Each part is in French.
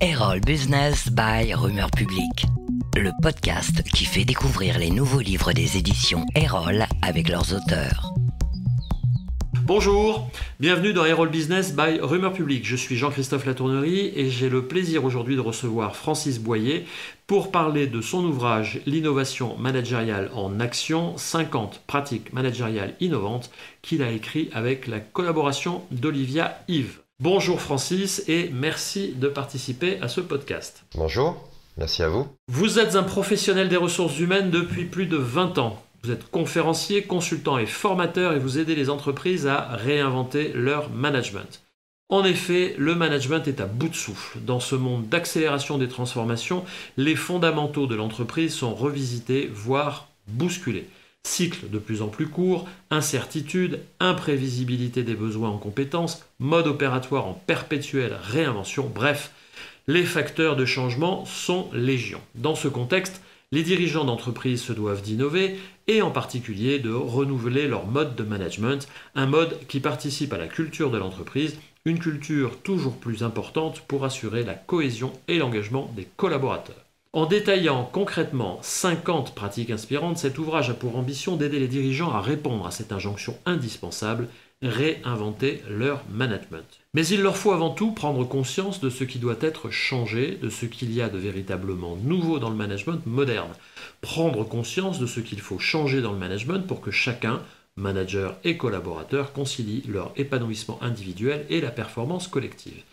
Erol Business by Rumeur Publique, le podcast qui fait découvrir les nouveaux livres des éditions Erol avec leurs auteurs. Bonjour, bienvenue dans Erol Business by Rumeur Publique. Je suis Jean-Christophe Latournerie et j'ai le plaisir aujourd'hui de recevoir Francis Boyer pour parler de son ouvrage L'innovation managériale en action, 50 pratiques managériales innovantes qu'il a écrit avec la collaboration d'Olivia Yves. Bonjour Francis et merci de participer à ce podcast. Bonjour, merci à vous. Vous êtes un professionnel des ressources humaines depuis plus de 20 ans. Vous êtes conférencier, consultant et formateur et vous aidez les entreprises à réinventer leur management. En effet, le management est à bout de souffle. Dans ce monde d'accélération des transformations, les fondamentaux de l'entreprise sont revisités, voire bousculés. Cycle de plus en plus court, incertitude, imprévisibilité des besoins en compétences, mode opératoire en perpétuelle réinvention, bref, les facteurs de changement sont légion. Dans ce contexte, les dirigeants d'entreprise se doivent d'innover et en particulier de renouveler leur mode de management, un mode qui participe à la culture de l'entreprise, une culture toujours plus importante pour assurer la cohésion et l'engagement des collaborateurs. En détaillant concrètement 50 pratiques inspirantes, cet ouvrage a pour ambition d'aider les dirigeants à répondre à cette injonction indispensable, réinventer leur management. Mais il leur faut avant tout prendre conscience de ce qui doit être changé, de ce qu'il y a de véritablement nouveau dans le management moderne. Prendre conscience de ce qu'il faut changer dans le management pour que chacun, manager et collaborateur, concilie leur épanouissement individuel et la performance collective.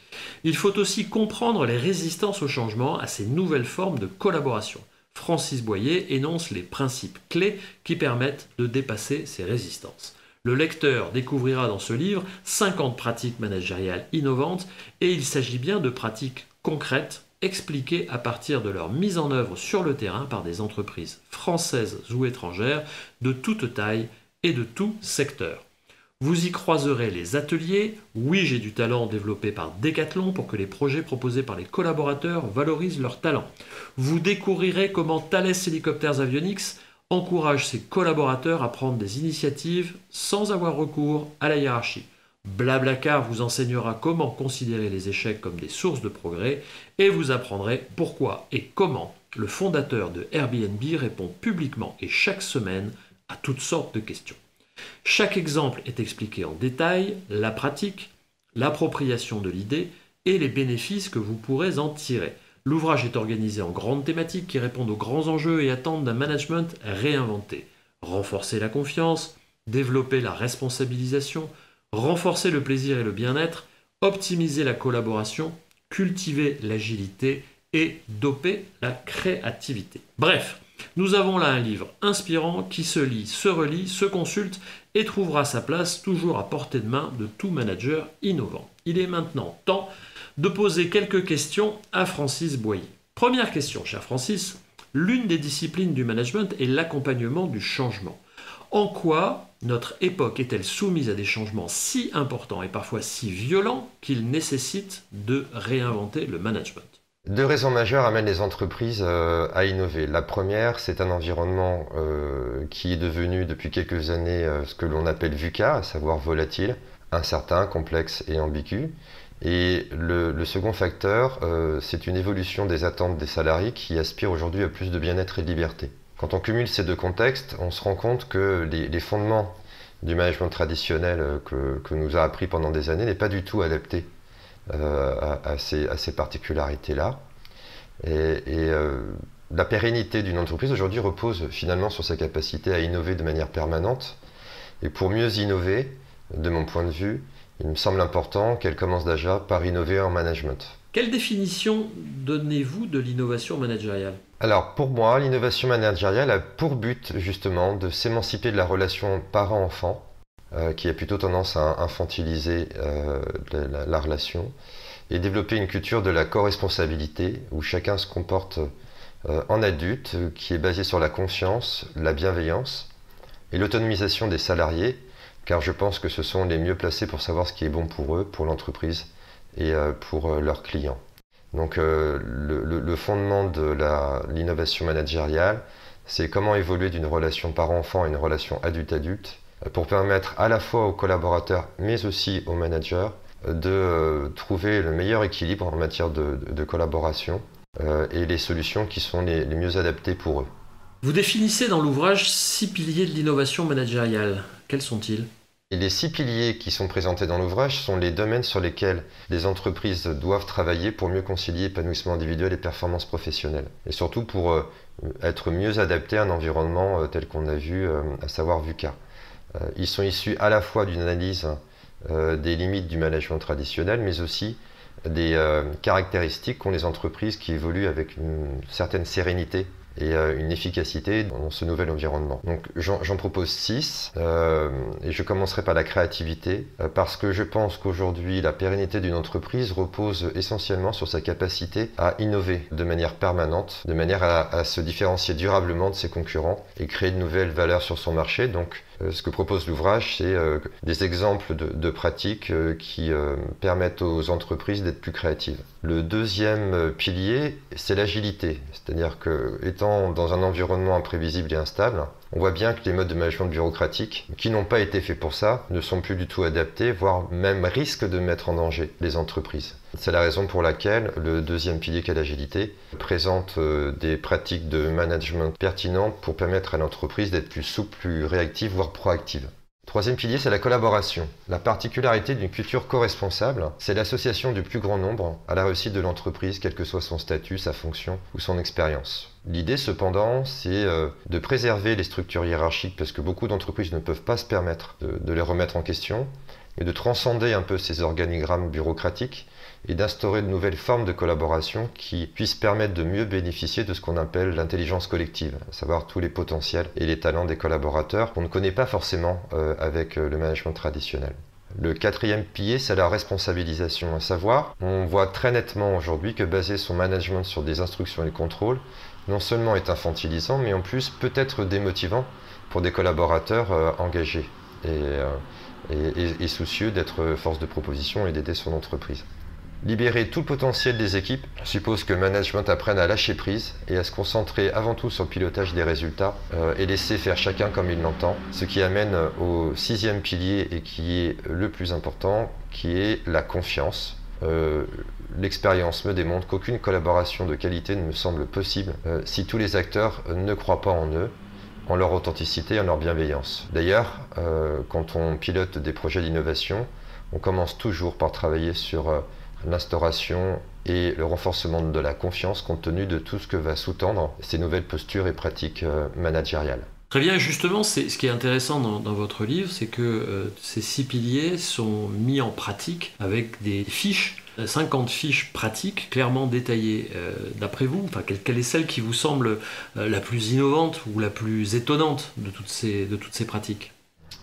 Il faut aussi comprendre les résistances au changement, à ces nouvelles formes de collaboration. Francis Boyer énonce les principes clés qui permettent de dépasser ces résistances. Le lecteur découvrira dans ce livre 50 pratiques managériales innovantes et il s'agit bien de pratiques concrètes expliquées à partir de leur mise en œuvre sur le terrain par des entreprises françaises ou étrangères de toute taille et de tout secteur. Vous y croiserez les ateliers « Oui, j'ai du talent » développés par Decathlon pour que les projets proposés par les collaborateurs valorisent leur talent. Vous découvrirez comment Thales Hélicoptères Avionics encourage ses collaborateurs à prendre des initiatives sans avoir recours à la hiérarchie. Blablacar vous enseignera comment considérer les échecs comme des sources de progrès et vous apprendrez pourquoi et comment le fondateur de Airbnb répond publiquement et chaque semaine à toutes sortes de questions. Chaque exemple est expliqué en détail, la pratique, l'appropriation de l'idée et les bénéfices que vous pourrez en tirer. L'ouvrage est organisé en grandes thématiques qui répondent aux grands enjeux et attentes d'un management réinventé. Renforcer la confiance, développer la responsabilisation, renforcer le plaisir et le bien-être, optimiser la collaboration, cultiver l'agilité et doper la créativité. Bref, nous avons là un livre inspirant qui se lit, se relit, se consulte et trouvera sa place toujours à portée de main de tout manager innovant. Il est maintenant temps de poser quelques questions à Francis Boyer. Première question, cher Francis. L'une des disciplines du management est l'accompagnement du changement. En quoi notre époque est-elle soumise à des changements si importants et parfois si violents qu'ils nécessitent de réinventer le management ? Deux raisons majeures amènent les entreprises à innover. La première, c'est un environnement qui est devenu depuis quelques années ce que l'on appelle VUCA, à savoir volatile, incertain, complexe et ambigu. Et le second facteur, c'est une évolution des attentes des salariés qui aspirent aujourd'hui à plus de bien-être et de liberté. Quand on cumule ces deux contextes, on se rend compte que les fondements du management traditionnel que nous a appris pendant des années n'est pas du tout adapté à ces particularités-là. Et la pérennité d'une entreprise aujourd'hui repose finalement sur sa capacité à innover de manière permanente. Et pour mieux innover, de mon point de vue, il me semble important qu'elle commence déjà par innover en management. Quelle définition donnez-vous de l'innovation managériale ? Alors pour moi, l'innovation managériale a pour but justement de s'émanciper de la relation parent-enfant, qui a plutôt tendance à infantiliser la relation, et développer une culture de la co-responsabilité, où chacun se comporte en adulte, qui est basée sur la confiance, la bienveillance et l'autonomisation des salariés, car je pense que ce sont les mieux placés pour savoir ce qui est bon pour eux, pour l'entreprise et pour leurs clients. Donc le fondement de l'innovation managériale, c'est comment évoluer d'une relation parent-enfant à une relation adulte-adulte, pour permettre à la fois aux collaborateurs, mais aussi aux managers, de trouver le meilleur équilibre en matière de collaboration et les solutions qui sont les mieux adaptées pour eux. Vous définissez dans l'ouvrage 6 piliers de l'innovation managériale. Quels sont-ils ? Et les 6 piliers qui sont présentés dans l'ouvrage sont les domaines sur lesquels les entreprises doivent travailler pour mieux concilier épanouissement individuel et performance professionnelle. Et surtout pour être mieux adaptés à un environnement tel qu'on a vu, à savoir VUCA. Ils sont issus à la fois d'une analyse des limites du management traditionnel, mais aussi des caractéristiques qu'ont les entreprises qui évoluent avec une certaine sérénité et une efficacité dans ce nouvel environnement. Donc j'en propose 6 et je commencerai par la créativité parce que je pense qu'aujourd'hui la pérennité d'une entreprise repose essentiellement sur sa capacité à innover de manière permanente, de manière à se différencier durablement de ses concurrents et créer de nouvelles valeurs sur son marché. Donc ce que propose l'ouvrage, c'est des exemples de pratiques qui permettent aux entreprises d'être plus créatives. Le deuxième pilier, c'est l'agilité. C'est-à-dire que, étant dans un environnement imprévisible et instable, on voit bien que les modes de management bureaucratique, qui n'ont pas été faits pour ça, ne sont plus du tout adaptés, voire même risquent de mettre en danger les entreprises. C'est la raison pour laquelle le deuxième pilier, qui est l'agilité, présente des pratiques de management pertinentes pour permettre à l'entreprise d'être plus souple, plus réactive, voire proactive. Troisième pilier, c'est la collaboration. La particularité d'une culture co-responsable, c'est l'association du plus grand nombre à la réussite de l'entreprise, quel que soit son statut, sa fonction ou son expérience. L'idée, cependant, c'est de préserver les structures hiérarchiques, parce que beaucoup d'entreprises ne peuvent pas se permettre de les remettre en question, et de transcender un peu ces organigrammes bureaucratiques et d'instaurer de nouvelles formes de collaboration qui puissent permettre de mieux bénéficier de ce qu'on appelle l'intelligence collective, à savoir tous les potentiels et les talents des collaborateurs qu'on ne connaît pas forcément avec le management traditionnel. Le quatrième pilier, c'est la responsabilisation, à savoir, on voit très nettement aujourd'hui que baser son management sur des instructions et le contrôle, non seulement est infantilisant, mais en plus peut être démotivant pour des collaborateurs engagés et soucieux d'être force de proposition et d'aider son entreprise. Libérer tout le potentiel des équipes suppose que le management apprenne à lâcher prise et à se concentrer avant tout sur le pilotage des résultats et laisser faire chacun comme il l'entend, ce qui amène au sixième pilier et qui est le plus important, qui est la confiance. L'expérience me démontre qu'aucune collaboration de qualité ne me semble possible si tous les acteurs ne croient pas en eux, en leur authenticité et en leur bienveillance. D'ailleurs, quand on pilote des projets d'innovation, on commence toujours par travailler sur l'instauration et le renforcement de la confiance compte tenu de tout ce que va sous-tendre ces nouvelles postures et pratiques managériales. Très bien, justement, ce qui est intéressant dans votre livre, c'est que ces 6 piliers sont mis en pratique avec des fiches, 50 fiches pratiques clairement détaillées. D'après vous, enfin, quelle est celle qui vous semble la plus innovante ou la plus étonnante de toutes ces pratiques ?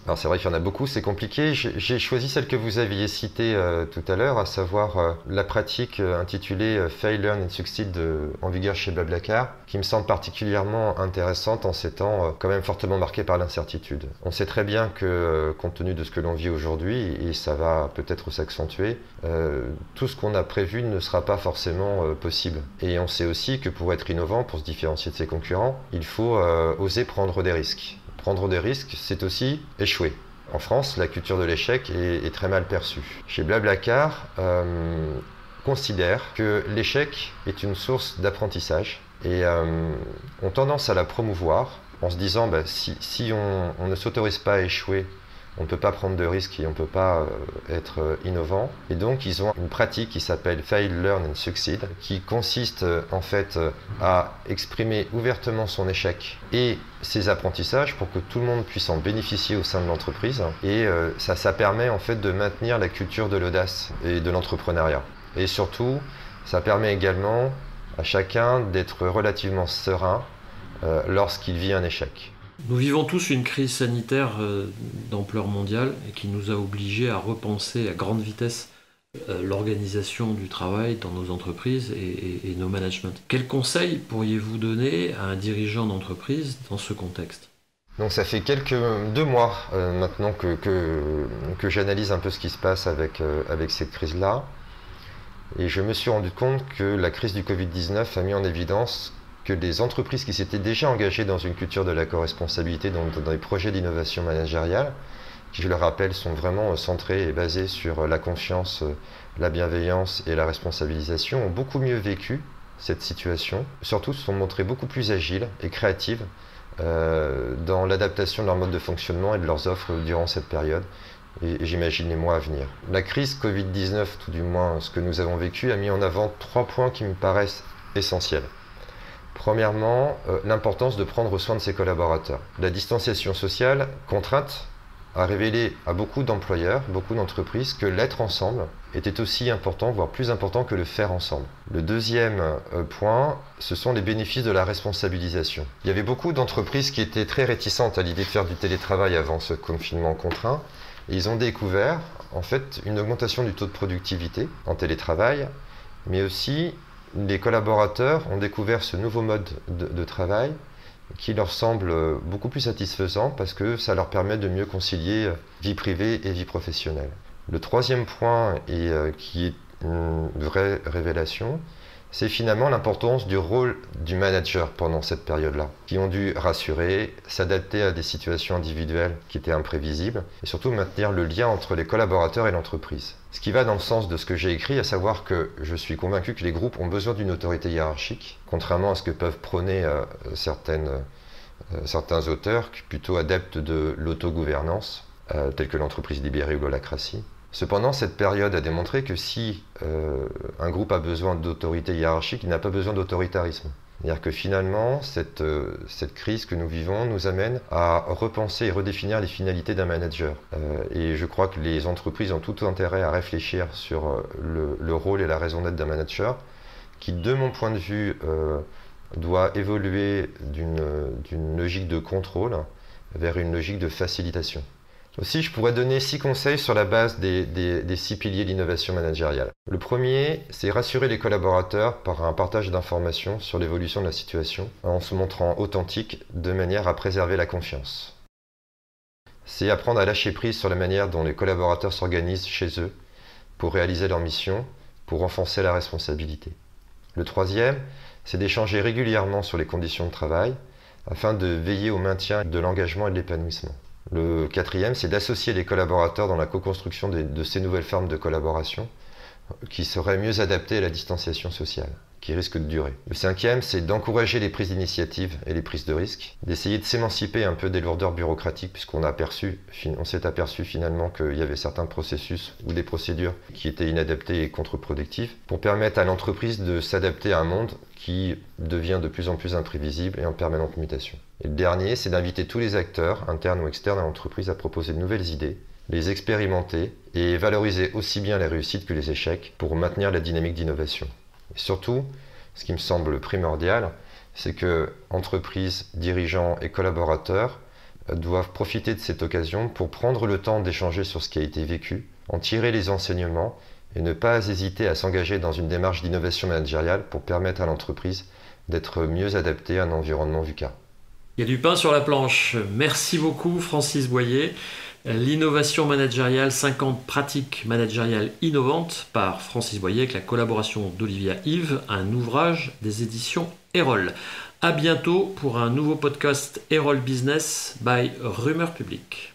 Alors c'est vrai qu'il y en a beaucoup, c'est compliqué. J'ai choisi celle que vous aviez citée tout à l'heure, à savoir la pratique intitulée Fail, Learn and Succeed en vigueur chez Blablacar, qui me semble particulièrement intéressante en ces temps quand même fortement marqués par l'incertitude. On sait très bien que compte tenu de ce que l'on vit aujourd'hui, et ça va peut-être s'accentuer, tout ce qu'on a prévu ne sera pas forcément possible. Et on sait aussi que pour être innovant, pour se différencier de ses concurrents, il faut oser prendre des risques. Prendre des risques, c'est aussi échouer. En France, la culture de l'échec est très mal perçue. Chez Blablacar, considère que l'échec est une source d'apprentissage et ont tendance à la promouvoir en se disant si on ne s'autorise pas à échouer, on ne peut pas prendre de risques et on ne peut pas être innovant. Et donc, ils ont une pratique qui s'appelle Fail, Learn and Succeed, qui consiste en fait à exprimer ouvertement son échec et ses apprentissages pour que tout le monde puisse en bénéficier au sein de l'entreprise. Et ça permet en fait de maintenir la culture de l'audace et de l'entrepreneuriat. Et surtout, ça permet également à chacun d'être relativement serein lorsqu'il vit un échec. Nous vivons tous une crise sanitaire d'ampleur mondiale et qui nous a obligés à repenser à grande vitesse l'organisation du travail dans nos entreprises et nos managements. Quels conseils pourriez-vous donner à un dirigeant d'entreprise dans ce contexte ? Donc ça fait 2 mois maintenant que j'analyse un peu ce qui se passe avec cette crise-là. Et je me suis rendu compte que la crise du Covid-19 a mis en évidence que les entreprises qui s'étaient déjà engagées dans une culture de la co-responsabilité, dans des projets d'innovation managériale, qui, je le rappelle, sont vraiment centrés et basés sur la confiance, la bienveillance et la responsabilisation, ont beaucoup mieux vécu cette situation. Surtout, se sont montrés beaucoup plus agiles et créatives dans l'adaptation de leur mode de fonctionnement et de leurs offres durant cette période. Et j'imagine les mois à venir. La crise Covid-19, tout du moins ce que nous avons vécu, a mis en avant 3 points qui me paraissent essentiels. Premièrement, l'importance de prendre soin de ses collaborateurs. La distanciation sociale contrainte a révélé à beaucoup d'employeurs, beaucoup d'entreprises, que l'être ensemble était aussi important, voire plus important que le faire ensemble. Le deuxième point, ce sont les bénéfices de la responsabilisation. Il y avait beaucoup d'entreprises qui étaient très réticentes à l'idée de faire du télétravail avant ce confinement contraint. Et ils ont découvert en fait une augmentation du taux de productivité en télétravail, mais aussi les collaborateurs ont découvert ce nouveau mode de travail qui leur semble beaucoup plus satisfaisant parce que ça leur permet de mieux concilier vie privée et vie professionnelle. Le troisième point, et qui est une vraie révélation, c'est finalement l'importance du rôle du manager pendant cette période-là, qui ont dû rassurer, s'adapter à des situations individuelles qui étaient imprévisibles, et surtout maintenir le lien entre les collaborateurs et l'entreprise. Ce qui va dans le sens de ce que j'ai écrit, à savoir que je suis convaincu que les groupes ont besoin d'une autorité hiérarchique, contrairement à ce que peuvent prôner certains auteurs, plutôt adeptes de l'autogouvernance, tels que l'entreprise libérée ou l'holacratie. Cependant, cette période a démontré que si un groupe a besoin d'autorité hiérarchique, il n'a pas besoin d'autoritarisme. C'est-à-dire que finalement, cette crise que nous vivons nous amène à repenser et redéfinir les finalités d'un manager. Et je crois que les entreprises ont tout intérêt à réfléchir sur le rôle et la raison d'être d'un manager, qui, de mon point de vue, doit évoluer d'une logique de contrôle vers une logique de facilitation. Aussi, je pourrais donner 6 conseils sur la base des 6 piliers de l'innovation managériale. Le premier, c'est rassurer les collaborateurs par un partage d'informations sur l'évolution de la situation en se montrant authentique de manière à préserver la confiance. C'est apprendre à lâcher prise sur la manière dont les collaborateurs s'organisent chez eux pour réaliser leur mission, pour renforcer la responsabilité. Le troisième, c'est d'échanger régulièrement sur les conditions de travail afin de veiller au maintien de l'engagement et de l'épanouissement. Le quatrième, c'est d'associer les collaborateurs dans la co-construction de ces nouvelles formes de collaboration qui seraient mieux adaptées à la distanciation sociale, qui risque de durer. Le cinquième, c'est d'encourager les prises d'initiative et les prises de risques, d'essayer de s'émanciper un peu des lourdeurs bureaucratiques, puisqu'on s'est aperçu finalement qu'il y avait certains processus ou des procédures qui étaient inadaptées et contre-productives, pour permettre à l'entreprise de s'adapter à un monde qui devient de plus en plus imprévisible et en permanente mutation. Et le dernier, c'est d'inviter tous les acteurs, internes ou externes à l'entreprise, à proposer de nouvelles idées, les expérimenter et valoriser aussi bien les réussites que les échecs pour maintenir la dynamique d'innovation. Et surtout, ce qui me semble primordial, c'est que entreprises, dirigeants et collaborateurs doivent profiter de cette occasion pour prendre le temps d'échanger sur ce qui a été vécu, en tirer les enseignements et ne pas hésiter à s'engager dans une démarche d'innovation managériale pour permettre à l'entreprise d'être mieux adaptée à un environnement VUCA. Il y a du pain sur la planche. Merci beaucoup Francis Boyer. L'innovation managériale, 50 pratiques managériales innovantes par Francis Boyer avec la collaboration d'Olivia Yves, un ouvrage des éditions Erol. À bientôt pour un nouveau podcast Erol Business by Rumeur Publique.